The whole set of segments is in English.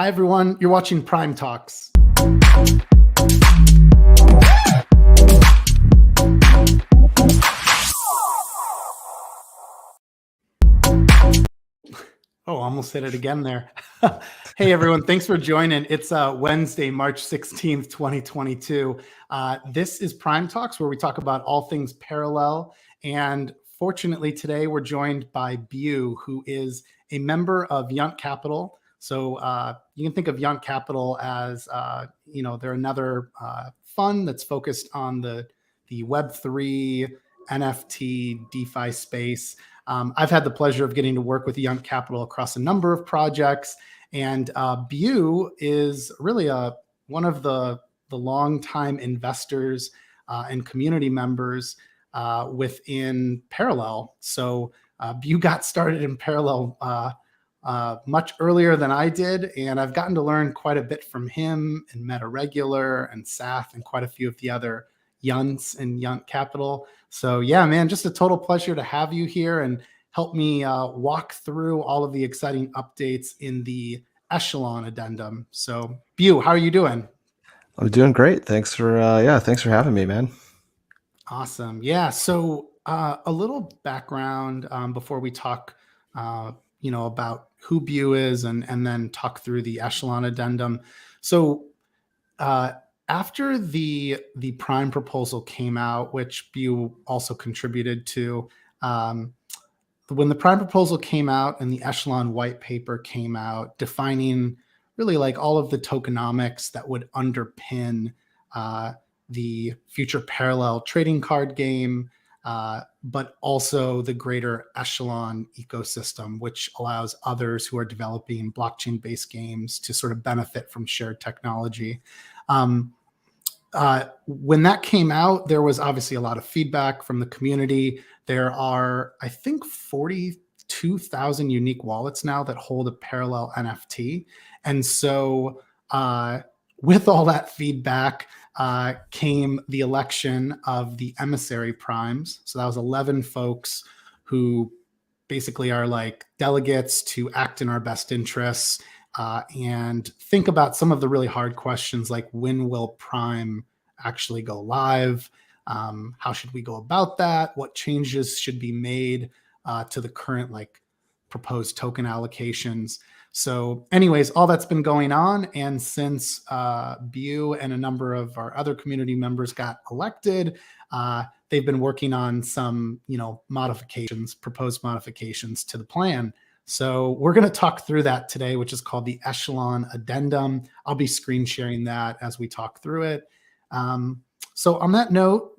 Hi, everyone. You're watching Prime Talks. Oh, almost hit it again there. Hey, everyone. Thanks for joining. It's Wednesday, March 16th, 2022. This is Prime Talks, where we talk about all things parallel. And fortunately, today we're joined by Bu, who is a member of Yunt Capital. So you can think of Yunt Capital as, they're another fund that's focused on the Web3, NFT, DeFi space. I've had the pleasure of getting to work with Yunt Capital across a number of projects, and Bu is really one of the longtime investors and community members within Parallel. So Bu got started in Parallel much earlier than I did, and I've gotten to learn quite a bit from him and Meta Regular and Saf and quite a few of the other Yunts and Yunt Capital. So yeah, man, just a total pleasure to have you here and help me walk through all of the exciting updates in the Echelon Addendum. So Bu, how are you doing? I'm doing great. Thanks for having me, man. Awesome. Yeah. So a little background before we talk, about who Bu is and then talk through the Echelon Addendum. So after the Prime proposal came out, which Bu also contributed to, when the Prime proposal came out and the Echelon white paper came out, defining really like all of the tokenomics that would underpin the future parallel trading card game, but also the greater Echelon ecosystem, which allows others who are developing blockchain-based games to sort of benefit from shared technology. When that came out, there was obviously a lot of feedback from the community. There are, I think, 42,000 unique wallets now that hold a parallel NFT. And so with all that feedback came the election of the emissary primes. So that was 11 folks who basically are like delegates to act in our best interests and think about some of the really hard questions like when will Prime actually go live? How should we go about that? What changes should be made to the current proposed token allocations? So anyways, all that's been going on. And since Bu and a number of our other community members got elected, they've been working on some, proposed modifications to the plan. So we're going to talk through that today, which is called the Echelon Addendum. I'll be screen sharing that as we talk through it. So on that note,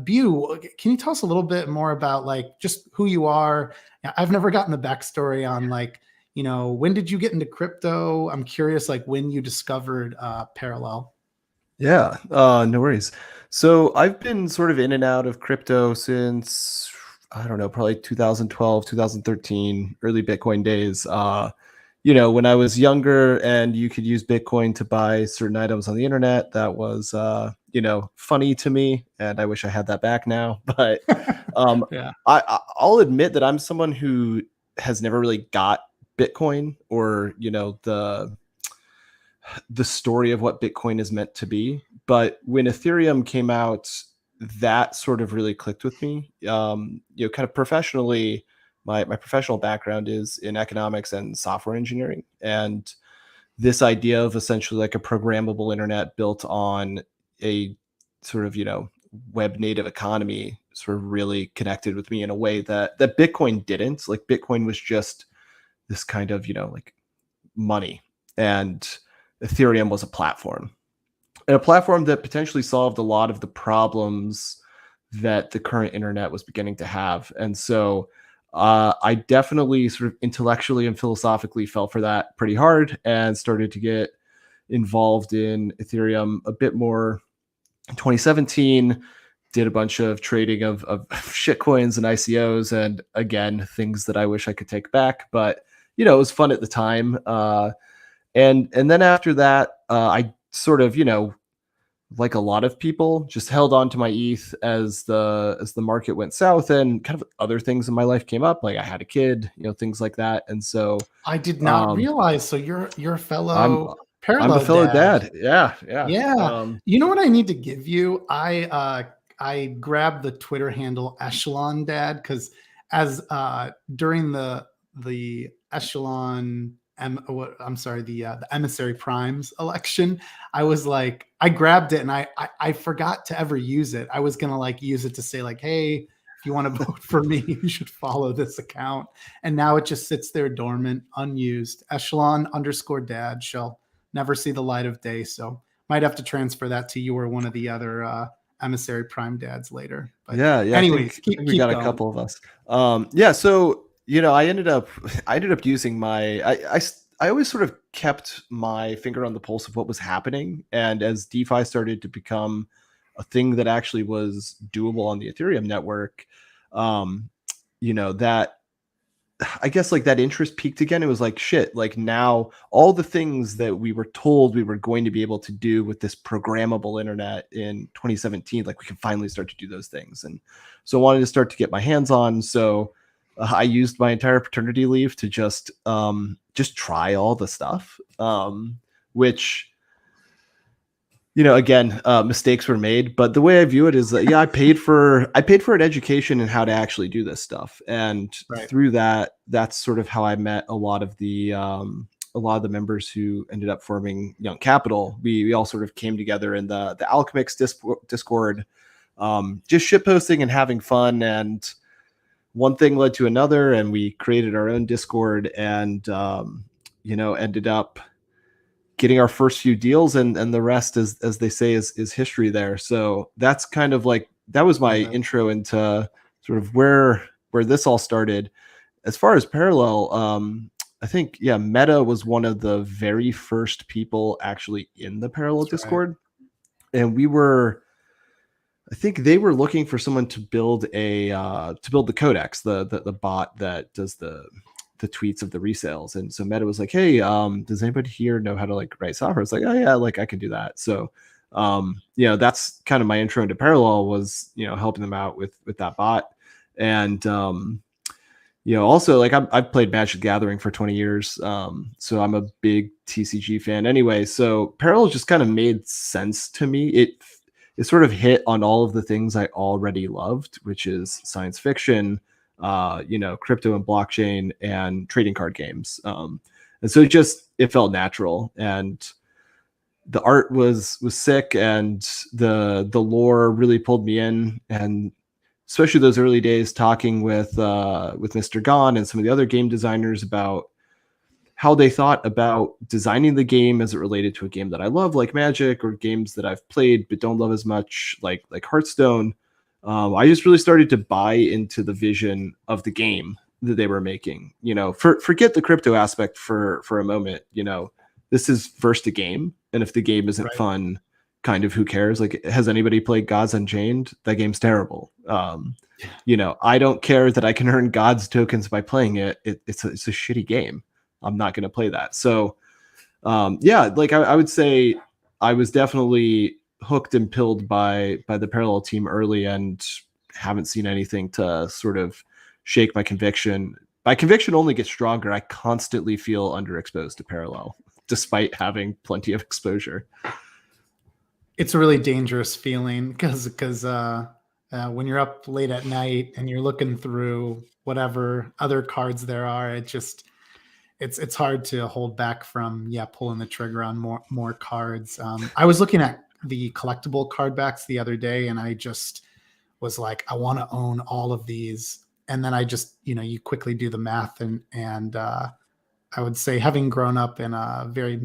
Bu, can you tell us a little bit more about just who you are? I've never gotten the backstory on when did you get into crypto? I'm curious when you discovered Parallel. Yeah, no worries. So I've been sort of in and out of crypto since, I don't know, probably 2012, 2013, early Bitcoin days. When I was younger and you could use Bitcoin to buy certain items on the internet, that was, funny to me. And I wish I had that back now. But Yeah. I'll admit that I'm someone who has never really got Bitcoin or, the story of what Bitcoin is meant to be. But when Ethereum came out, that sort of really clicked with me. Kind of professionally, my professional background is in economics and software engineering. And this idea of essentially like a programmable internet built on a sort of, web native economy sort of really connected with me in a way that Bitcoin didn't. Like Bitcoin was just this kind of, money, and Ethereum was a platform. And a platform that potentially solved a lot of the problems that the current internet was beginning to have. And so I definitely sort of intellectually and philosophically fell for that pretty hard and started to get involved in Ethereum a bit more in 2017, did a bunch of trading of shit coins and ICOs, and again, things that I wish I could take back, but it was fun at the time. And then after that, I sort of, like a lot of people, just held on to my ETH as the market went south, and kind of other things in my life came up. Like I had a kid, things like that. And so I did not um, realize. So you're a I'm fellow I'm a Parallel fellow Dad. dad. Yeah, yeah. Yeah. You know what I need to give you? I grabbed the Twitter handle Echelon Dad because as during the Echelon I'm sorry, the emissary primes election, I was like, I grabbed it and I forgot to ever use it. I was gonna like use it to say like, hey, if you want to vote for me, you should follow this account. And now it just sits there dormant, unused. Echelon_dad shall never see the light of day. So might have to transfer that to you or one of the other emissary prime dads later. But Yeah, yeah. I anyways, think I keep think we got a going. couple of us. Yeah. So I ended up using I always sort of kept my finger on the pulse of what was happening, and as DeFi started to become a thing that actually was doable on the Ethereum network, that I guess like that interest peaked again. It was like, shit, like now all the things that we were told we were going to be able to do with this programmable internet in 2017, like we can finally start to do those things. And so I wanted to start to get my hands on. So I used my entire paternity leave to just try all the stuff, which again, mistakes were made, but the way I view it is that, I paid for an education in how to actually do this stuff. And Right. through that, that's sort of how I met a lot of the members who ended up forming Yunt Capital. We all sort of came together in the Alchemix Discord, just shit posting and having fun. And one thing led to another, and we created our own Discord, and ended up getting our first few deals, and the rest, as they say, is history there. So that's kind of like, that was my Love it. intro into sort of where this all started. As far as Parallel, I think, Meta was one of the very first people actually in the Parallel That's right. Discord. And I think they were looking for someone to build the codex, the bot that does the tweets of the resales. And so Meta was like, hey, does anybody here know how to like write software? It's like, oh yeah, like I can do that. So that's kind of my intro into Parallel, was helping them out with that bot. And also, like I've played Magic Gathering for 20 years, so I'm a big TCG fan anyway. So Parallel just kind of made sense to me. It sort of hit on all of the things I already loved, which is science fiction, crypto and blockchain, and trading card games. And so it felt natural, and the art was sick, and the lore really pulled me in. And especially those early days, talking with Mr. Gon and some of the other game designers about how they thought about designing the game as it related to a game that I love, like Magic, or games that I've played but don't love as much, like Hearthstone. I just really started to buy into the vision of the game that they were making. Forget the crypto aspect for a moment. This is first a game, and if the game isn't Right. fun, kind of who cares? Like, has anybody played Gods Unchained? That game's terrible. I don't care that I can earn Gods tokens by playing it. It's a shitty game. I'm not going to play that. So, like I would say I was definitely hooked and pilled by the Parallel team early, and haven't seen anything to sort of shake my conviction. My conviction only gets stronger. I constantly feel underexposed to Parallel, despite having plenty of exposure. It's a really dangerous feeling because when you're up late at night and you're looking through whatever other cards there are, it's hard to hold back from pulling the trigger on more cards. I was looking at the collectible card backs the other day, and I just was like, I want to own all of these. And then I just you quickly do the math, and I would say, having grown up in a very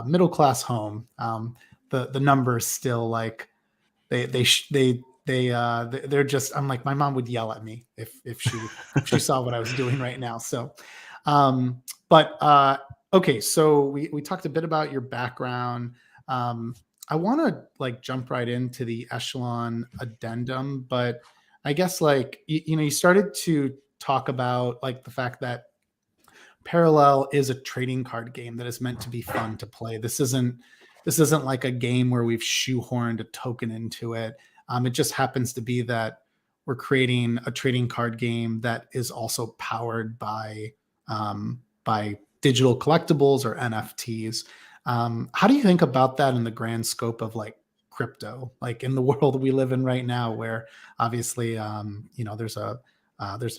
middle class home, the numbers still like they're just, I'm like, my mom would yell at me if she saw what I was doing right now. So but okay, so we talked a bit about your background. I want to like jump right into the Echelon addendum, but I guess like you started to talk about like the fact that Parallel is a trading card game that is meant to be fun to play. This isn't this isn't like a game where we've shoehorned a token into it. It just happens to be that we're creating a trading card game that is also powered by digital collectibles or NFTs. How do you think about that in the grand scope of like crypto, like in the world we live in right now, where obviously, there's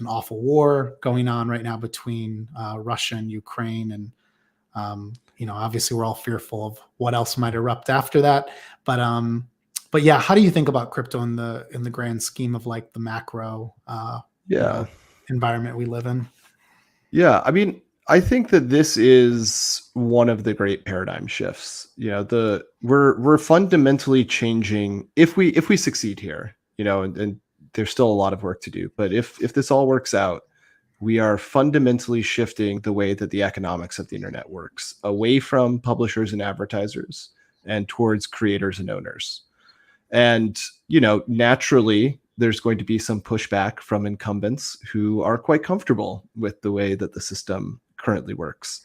an awful war going on right now between Russia and Ukraine, and obviously we're all fearful of what else might erupt after that. But yeah, how do you think about crypto in the grand scheme of like the macro Yeah. environment we live in? Yeah, I mean, I think that this is one of the great paradigm shifts. We're fundamentally changing if we succeed here, and there's still a lot of work to do. But if this all works out, we are fundamentally shifting the way that the economics of the internet works, away from publishers and advertisers and towards creators and owners. And, naturally, there's going to be some pushback from incumbents who are quite comfortable with the way that the system currently works.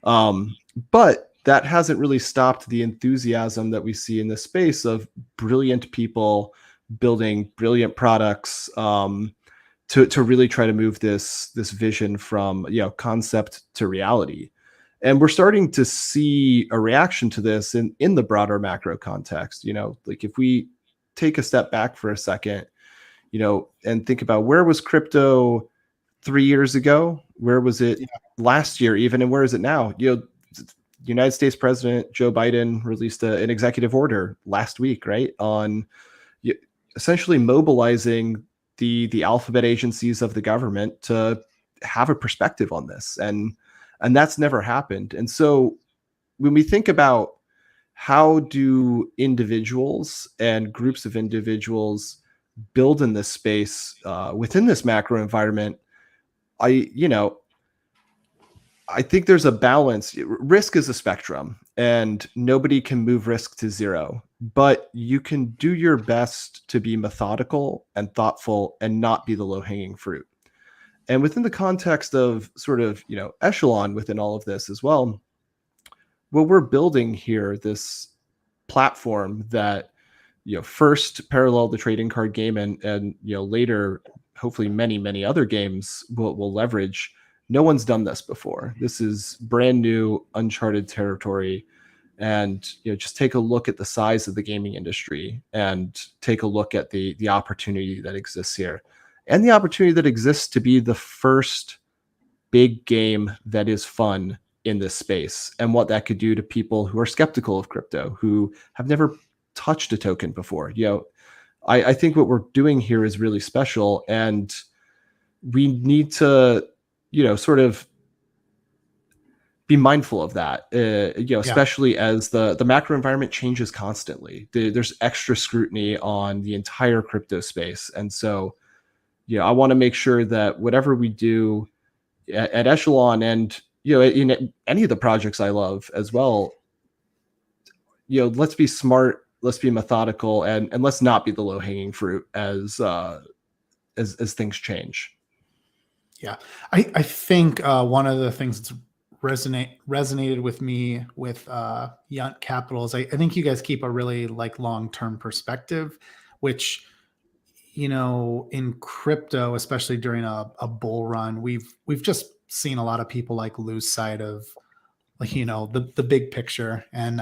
But that hasn't really stopped the enthusiasm that we see in the space of brilliant people building brilliant products, to really try to move this vision from concept to reality. And we're starting to see a reaction to this in the broader macro context. Like if we take a step back for a second, and think about where was crypto 3 years ago, where was it last year even, and where is it now? United States President Joe Biden released an executive order last week, right, on essentially mobilizing the alphabet agencies of the government to have a perspective on this, and that's never happened. And so when we think about how do individuals and groups of individuals build in this space within this macro environment, I think there's a balance. Risk is a spectrum, and nobody can move risk to zero, but you can do your best to be methodical and thoughtful and not be the low-hanging fruit. And within the context of sort of, Echelon within all of this as well, what we're building here, this platform that, first Parallel, the trading card game, and later, hopefully many other games will leverage. No one's done this before. This is brand new, uncharted territory. And just take a look at the size of the gaming industry, and take a look at the opportunity that exists here, and the opportunity that exists to be the first big game that is fun in this space, and what that could do to people who are skeptical of crypto, who have never touched a token before. I think what we're doing here is really special, and we need to, sort of be mindful of that, especially as the macro environment changes constantly. There's extra scrutiny on the entire crypto space. And so, I want to make sure that whatever we do at Echelon, and, in any of the projects I love as well, let's be smart, let's be methodical, and let's not be the low hanging fruit as things change. Yeah, I think one of the things that's resonated with me with Yunt Capital is I think you guys keep a really like long-term perspective, which in crypto, especially during a bull run, we've just seen a lot of people like lose sight of like the big picture, and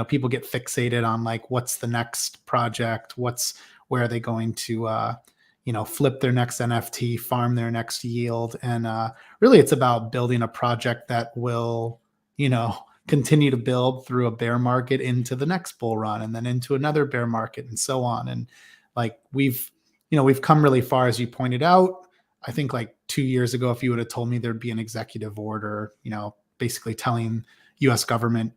people get fixated on like what's the next project, where are they going to flip their next NFT, farm their next yield. And really it's about building a project that will, continue to build through a bear market into the next bull run, and then into another bear market, and so on. And like we've come really far, as you pointed out. I think like 2 years ago, if you would have told me there'd be an executive order, basically telling US government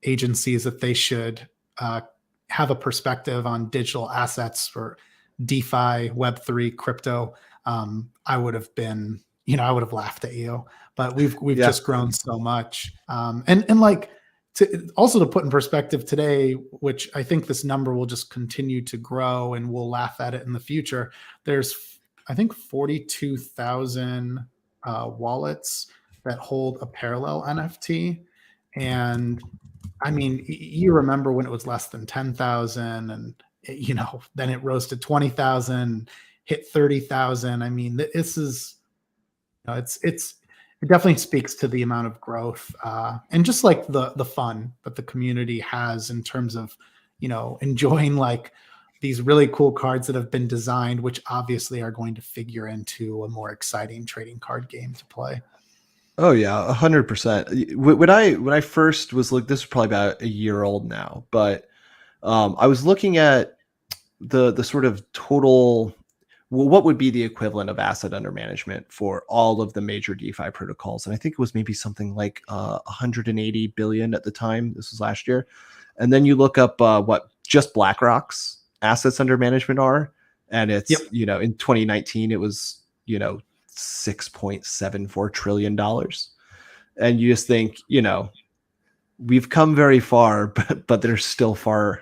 agencies that they should have a perspective on digital assets for DeFi, Web3, crypto, I would have been, I would have laughed at you. But we've just grown so much, and like to put in perspective today, which I think this number will just continue to grow, and we'll laugh at it in the future. There's, I think, 42,000 wallets that hold a parallel NFT, and I mean, you remember when it was less than 10,000 and, then it rose to 20,000, hit 30,000. I mean, this is, it definitely speaks to the amount of growth and just like the fun that the community has in terms of, enjoying like these really cool cards that have been designed, which obviously are going to figure into a more exciting trading card game to play. Oh yeah, 100%. When I first was like, this was probably about a year old now, but I was looking at the sort of total, well, what would be the equivalent of asset under management for all of the major DeFi protocols, and I think it was maybe something like 180 billion at the time. This was last year, and then you look up what just BlackRock's assets under management are, and Yep. it's in 2019 it was $6.74 trillion dollars, and you just think we've come very far, but there's still far.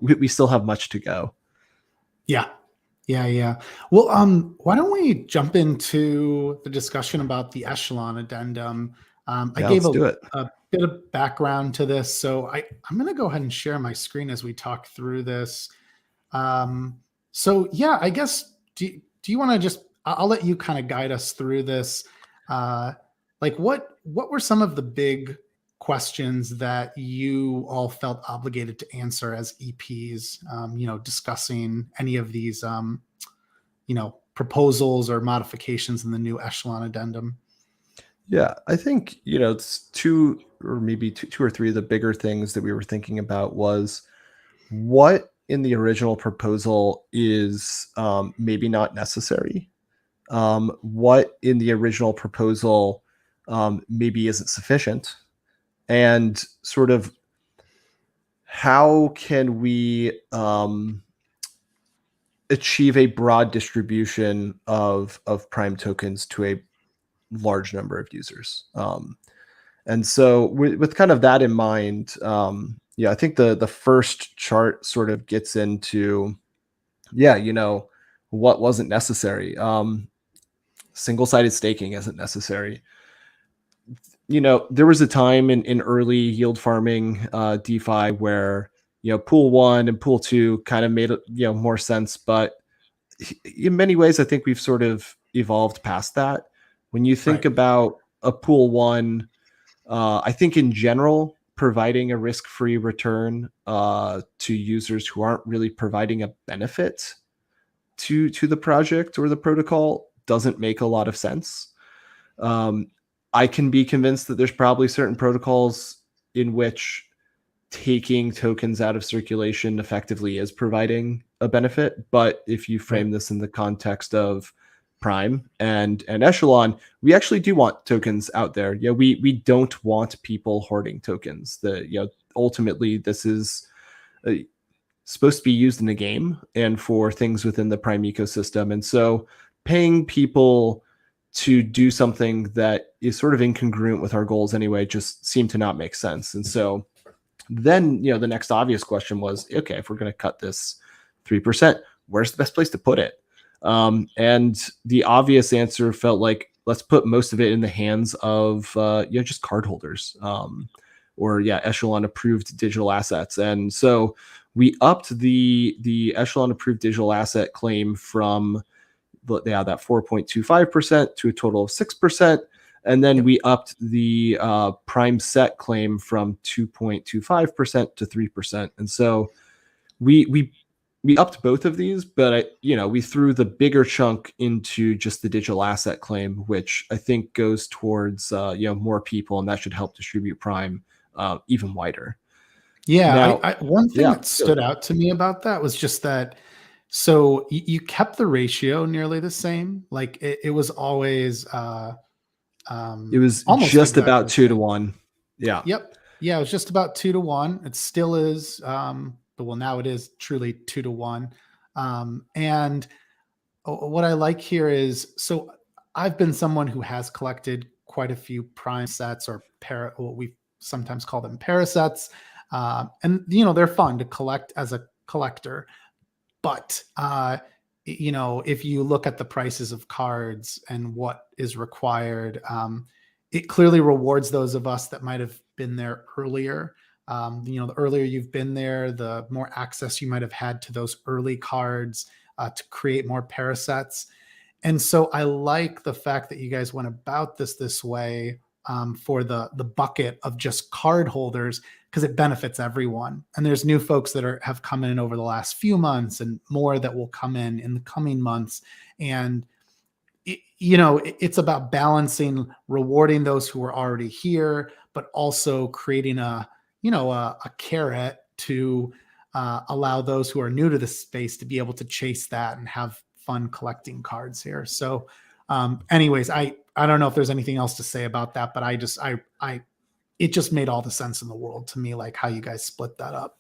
We still have much to go. Yeah. Yeah, yeah. Well, why don't we jump into the discussion about the Echelon addendum? I Yeah, gave let's do it. a bit of background to this, so I'm going to go ahead and share my screen as we talk through this. So yeah, I guess do you want to just I'll let you kind of guide us through this. Like what were some of the big questions that you all felt obligated to answer as EPs, discussing any of these proposals or modifications in the new Echelon addendum? Yeah, I think it's two or maybe two or three of the bigger things that we were thinking about was what in the original proposal is maybe not necessary. What in the original proposal maybe isn't sufficient, and sort of how can we achieve a broad distribution of Prime tokens to a large number of users. And so with kind of that in mind, yeah, I think the first chart sort of gets into, what wasn't necessary. Single-sided staking isn't necessary. There was a time in early yield farming DeFi where, pool one and pool two kind of made, more sense. But in many ways, I think we've sort of evolved past that. When you think Right. about a pool one, I think in general, providing a risk-free return to users who aren't really providing a benefit to the project or the protocol doesn't make a lot of sense. I can be convinced that there's probably certain protocols in which taking tokens out of circulation effectively is providing a benefit. But if you frame this in the context of Prime and Echelon, we actually do want tokens out there. Yeah, we don't want people hoarding tokens. Ultimately this is supposed to be used in the game and for things within the Prime ecosystem. And so paying people to do something that is sort of incongruent with our goals anyway just seemed to not make sense. And so then, the next obvious question was, okay, if we're going to cut this 3%, where's the best place to put it? And the obvious answer felt like, let's put most of it in the hands of, just cardholders, or Echelon approved digital assets. And so we upped the Echelon approved digital asset claim from that 4.25% to a total of 6%. And then we upped the prime set claim from 2.25% to 3%. And so we upped both of these, but we threw the bigger chunk into just the digital asset claim, which I think goes towards more people, and that should help distribute Prime even wider. Yeah, Now, one thing that stood out to me about that was just that. So you kept the ratio nearly the same. Like it was always it was almost just exactly about the 2 to same. 1. Yeah. Yep. Yeah, it was just about 2 to 1. It still is, but well, now it is truly 2 to 1. And what I like here is, so I've been someone who has collected quite a few prime sets or what we sometimes call them parasets. And they're fun to collect as a collector. But if you look at the prices of cards and what is required, it clearly rewards those of us that might have been there earlier. The earlier you've been there, the more access you might have had to those early cards to create more parasets. And so I like the fact that you guys went about this way for the bucket of just card holders, because it benefits everyone. And there's new folks that have come in over the last few months, and more that will come in the coming months. And it's about balancing, rewarding those who are already here, but also creating a carrot to allow those who are new to the space to be able to chase that and have fun collecting cards here. So anyways, I don't know if there's anything else to say about that, but it just made all the sense in the world to me, like how you guys split that up.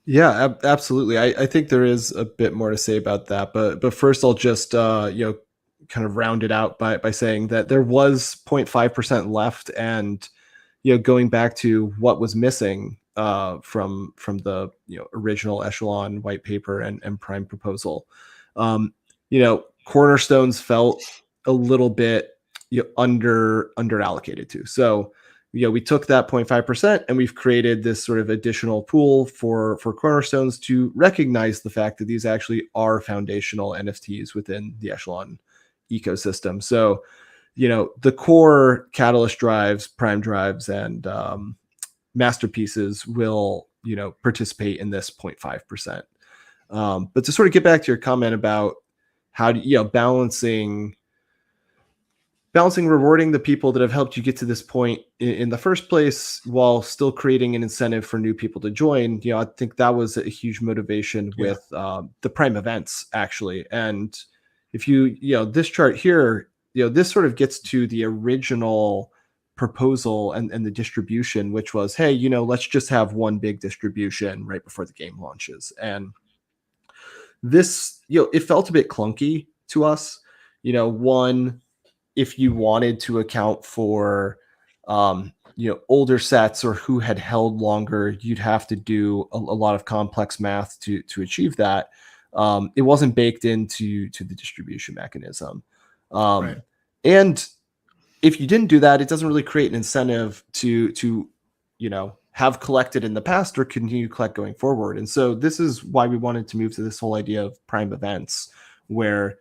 Yeah, absolutely. I think there is a bit more to say about that, but first I'll just kind of round it out by saying that there was 0.5% left, and going back to what was missing from the original Echelon white paper and Prime proposal. Cornerstones felt a little bit under allocated to. So we took that 0.5% and we've created this sort of additional pool for cornerstones to recognize the fact that these actually are foundational NFTs within the Echelon ecosystem. So the core catalyst drives, prime drives, and masterpieces will participate in this 0.5%. But to sort of get back to your comment about how balancing rewarding the people that have helped you get to this point in the first place while still creating an incentive for new people to join. I think that was a huge motivation with the prime events, actually. And if this chart here, this sort of gets to the original proposal and the distribution, which was, hey, let's just have one big distribution right before the game launches. And this, it felt a bit clunky to us. One, if you wanted to account for older sets or who had held longer, you'd have to do a lot of complex math to achieve that. It wasn't baked into the distribution mechanism. Right. And if you didn't do that, it doesn't really create an incentive to have collected in the past or continue to collect going forward. And so this is why we wanted to move to this whole idea of prime events, where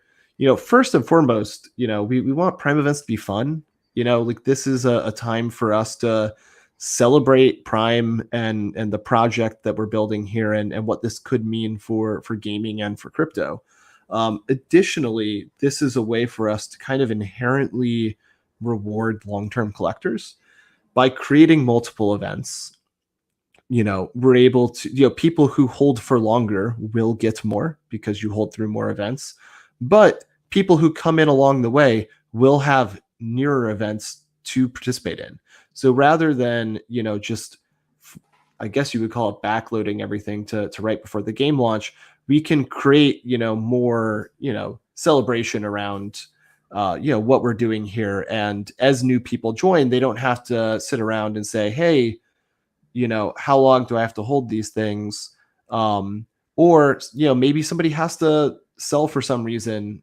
first and foremost, we want prime events to be fun. Like this is a time for us to celebrate Prime and the project that we're building here and what this could mean for gaming and for crypto. Additionally, this is a way for us to kind of inherently reward long-term collectors by creating multiple events. We're able to, people who hold for longer will get more because you hold through more events, but people who come in along the way will have nearer events to participate in. So rather than, just, I guess you would call it backloading everything to right before the game launch, we can create, more, celebration around, what we're doing here. And as new people join, they don't have to sit around and say, hey, how long do I have to hold these things? Or, maybe somebody has to sell for some reason,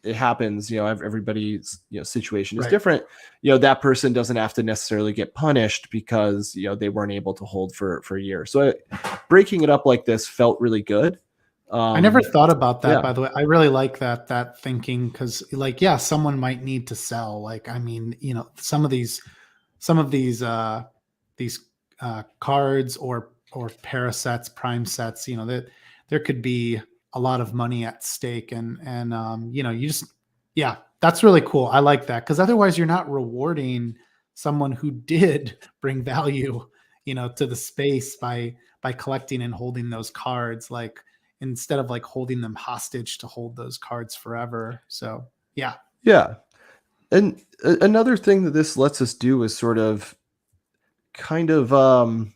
it happens, everybody's, situation is different. That person doesn't have to necessarily get punished because, they weren't able to hold for a year. So breaking it up like this felt really good. I never thought about that, by the way. I really like that thinking, because someone might need to sell. Like, I mean, some of these cards or parasets, prime sets, that there could be a lot of money at stake, and you just, that's really cool. I like that, because otherwise you're not rewarding someone who did bring value, to the space by collecting and holding those cards, like, instead of like holding them hostage to hold those cards forever. So yeah. And another thing that this lets us do is sort of kind of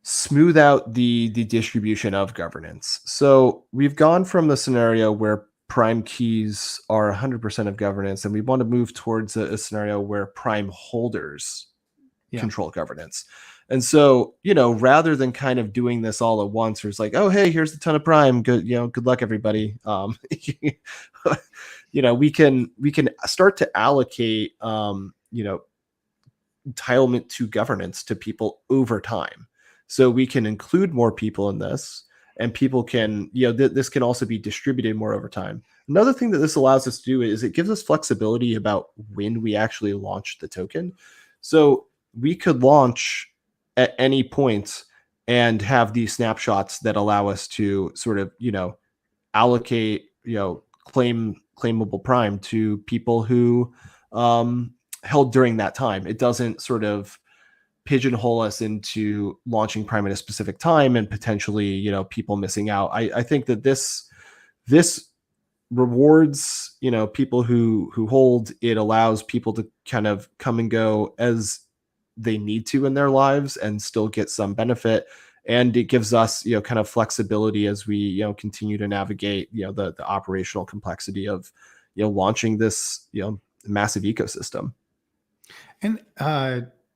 smooth out the distribution of governance. So we've gone from the scenario where prime keys are 100% of governance, and we want to move towards a scenario where prime holders control governance. And so, rather than kind of doing this all at once, where it's like, oh, hey, here's a ton of prime. Good, good luck, everybody. We can start to allocate, entitlement to governance to people over time. So we can include more people in this, and people can, this can also be distributed more over time. Another thing that this allows us to do is it gives us flexibility about when we actually launch the token. So we could launch at any point and have these snapshots that allow us to sort of, allocate, claimable prime to people who held during that time. It doesn't sort of pigeonhole us into launching prime at a specific time and potentially, people missing out. I think that this rewards, people who hold. It allows people to kind of come and go as they need to in their lives and still get some benefit. And it gives us, kind of flexibility as we, continue to navigate, the operational complexity of, launching this, massive ecosystem. And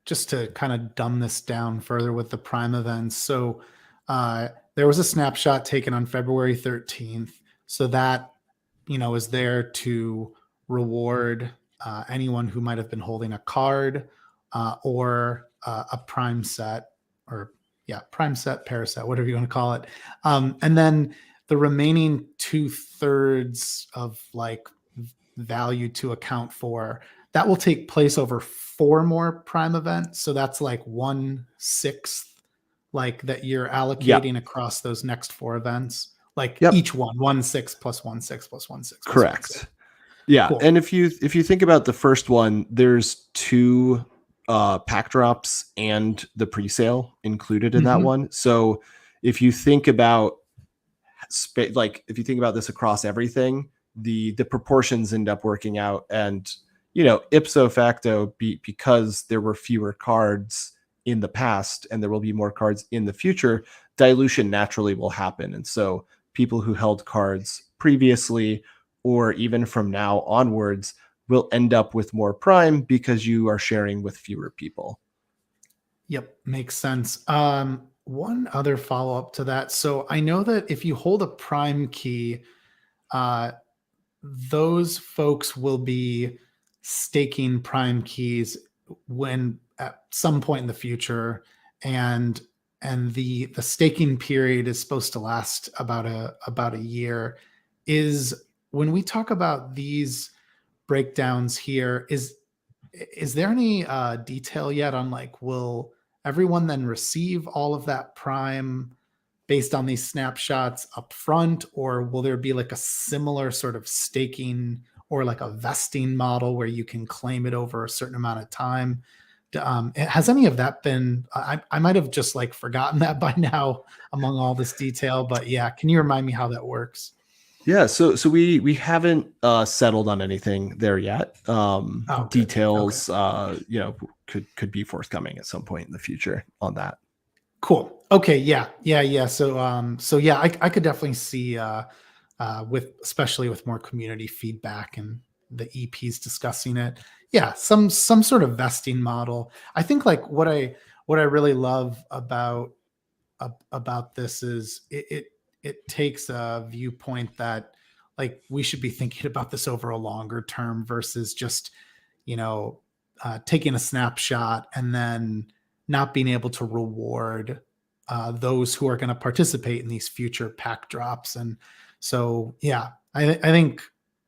just to kind of dumb this down further with the prime events. So there was a snapshot taken on February 13th. So that, is there to reward anyone who might have been holding a card or a prime set, or prime set, para set, whatever you want to call it. And then the remaining 2/3 of like value to account for, that will take place over 4 more prime events. So that's like 1/6, like that you're allocating across those next 4 events. Like each one, 1/6 plus 1/6 plus 1/6. Correct. 1/6. Yeah. Cool. And if you think about the first one, there's 2 pack drops and the pre-sale included in that one. So if you think about this across everything, the proportions end up working out, and ipso facto, because there were fewer cards in the past and there will be more cards in the future, dilution naturally will happen. And so people who held cards previously, or even from now onwards, will end up with more prime because you are sharing with fewer people. Yep, makes sense. One other follow-up to that. So I know that if you hold a prime key, those folks will be staking prime keys when at some point in the future, and the staking period is supposed to last about a year. Is when we talk about these breakdowns here, is there any detail yet on like, will everyone then receive all of that prime based on these snapshots up front, or will there be like a similar sort of staking or like a vesting model where you can claim it over a certain amount of time? Has any of that been, I might have just like forgotten that by now among all this detail, but yeah, can you remind me how that works? Yeah, so we haven't settled on anything there yet. Details, okay. Could be forthcoming at some point in the future on that. Cool. Okay. Yeah. So yeah, I could definitely see especially with more community feedback and the EPs discussing it. Yeah, some sort of vesting model. I think like what I really love about this is it takes a viewpoint that like we should be thinking about this over a longer term versus just taking a snapshot and then not being able to reward those who are going to participate in these future pack drops. And so yeah, I think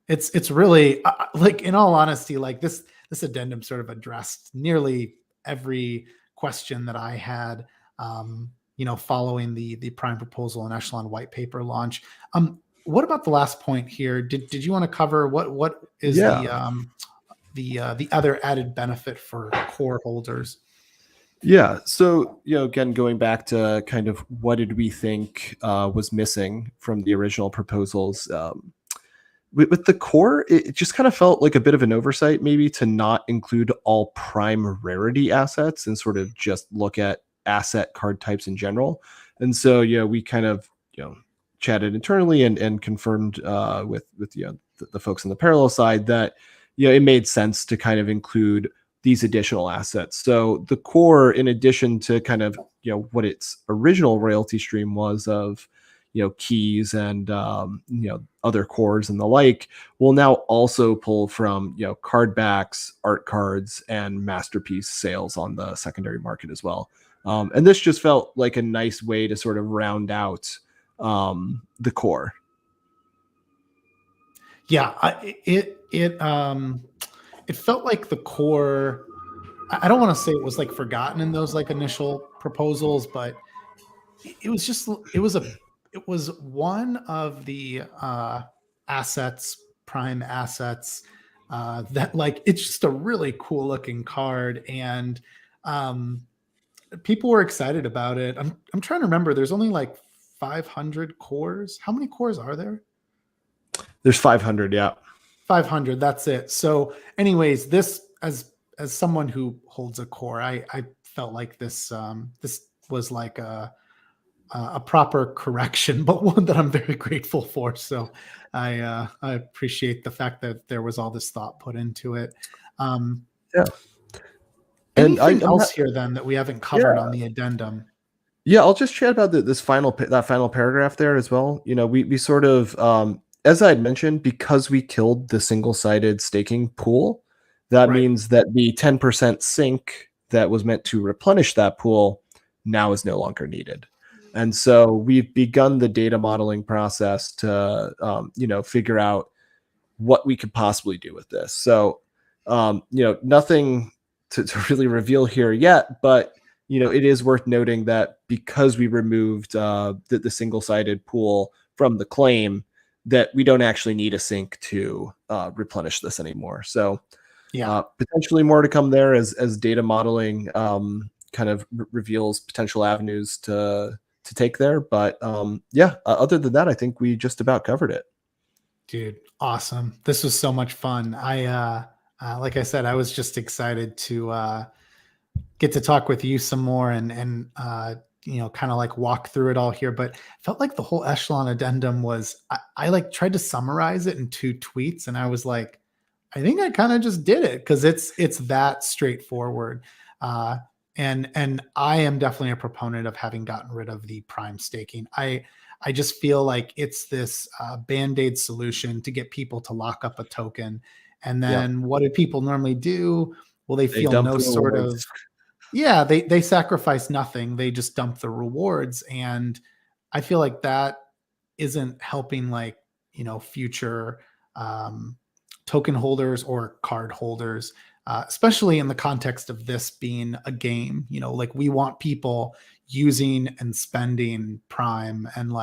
it's really like, in all honesty, like this addendum sort of addressed nearly every question that I had following the prime proposal and Echelon white paper launch. What about the last point here? Did you want to cover what is the other added benefit for core holders? Yeah. So, again, going back to kind of what did we think was missing from the original proposals, with the core, it just kind of felt like a bit of an oversight maybe to not include all prime rarity assets and sort of just look at asset card types in general. And so, we kind of, chatted internally and confirmed with the folks on the Parallel side that, it made sense to kind of include these additional assets. So the core, in addition to kind of, what its original royalty stream was of, keys and other cores and the like, will now also pull from card backs, art cards, and masterpiece sales on the secondary market as well. And this just felt like a nice way to sort of round out the core. Yeah, it felt like the core. I don't want to say it was like forgotten in those like initial proposals, but it was just it was one of the prime assets that like it's just a really cool looking card, and people were excited about it. I'm trying to remember. There's only like 500 cores. How many cores are there? There's 500, yeah. 500. That's it. So, anyways, this as someone who holds a core, I felt like this this was like a proper correction, but one that I'm very grateful for. So, I appreciate the fact that there was all this thought put into it. Yeah. Anything else here then that we haven't covered on the addendum? Yeah, I'll just chat about that final paragraph there as well. We sort of, as I had mentioned, because we killed the single-sided staking pool, that means that the 10% sink that was meant to replenish that pool now is no longer needed. And so we've begun the data modeling process to, figure out what we could possibly do with this. So, nothing to really reveal here yet, but it is worth noting that because we removed the single-sided pool from the claim, that we don't actually need a sink to replenish this anymore. So potentially more to come there as data modeling kind of reveals potential avenues to take there. But other than that, I think we just about covered it. Dude, awesome. This was so much fun. I like I said, I was just excited to get to talk with you some more and kind of like walk through it all here. But felt like the whole Echelon addendum was, I like tried to summarize it in 2 tweets, and I was like, I think I kind of just did it because it's that straightforward. And I am definitely a proponent of having gotten rid of the prime staking. I just feel like it's this band-aid solution to get people to lock up a token. And then what do people normally do? Well, they feel no sort of, they sacrifice nothing. They just dump the rewards. And I feel like that isn't helping future token holders or card holders, especially in the context of this being a game. Like we want people using and spending prime. And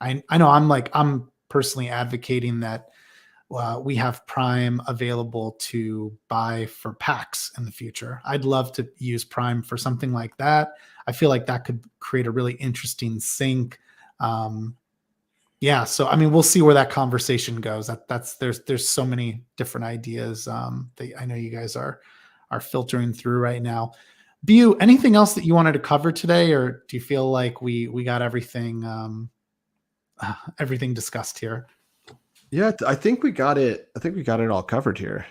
I know I'm personally advocating that we have prime available to buy for packs in the future. I'd love to use prime for something like that. I feel like that could create a really interesting sync. So I mean, we'll see where that conversation goes. There's so many different ideas that I know you guys are filtering through right now. Bu, anything else that you wanted to cover today, or do you feel like we got everything discussed here? Yeah, I think we got it. I think we got it all covered here.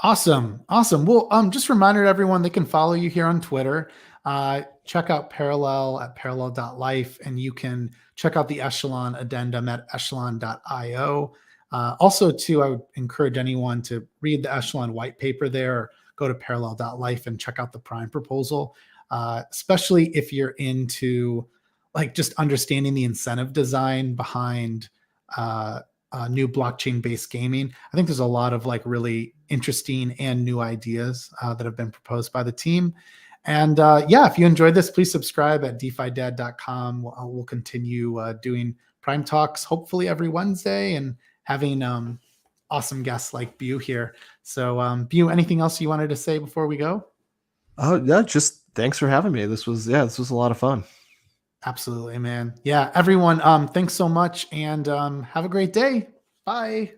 Awesome. Well, just a reminder to everyone, they can follow you here on Twitter. Check out Parallel at parallel.life, and you can check out the Echelon addendum at echelon.io. Also, too, I would encourage anyone to read the Echelon white paper there, or go to parallel.life and check out the prime proposal, especially if you're into just understanding the incentive design behind new blockchain-based gaming. I think there's a lot of really interesting and new ideas that have been proposed by the team. And if you enjoyed this, please subscribe at DeFiDad.com. We'll continue doing prime talks, hopefully every Wednesday, and having awesome guests like Bu here. So Bu, anything else you wanted to say before we go? Oh, yeah, just thanks for having me. This was a lot of fun. Absolutely, man. Yeah, everyone, thanks so much, and have a great day. Bye.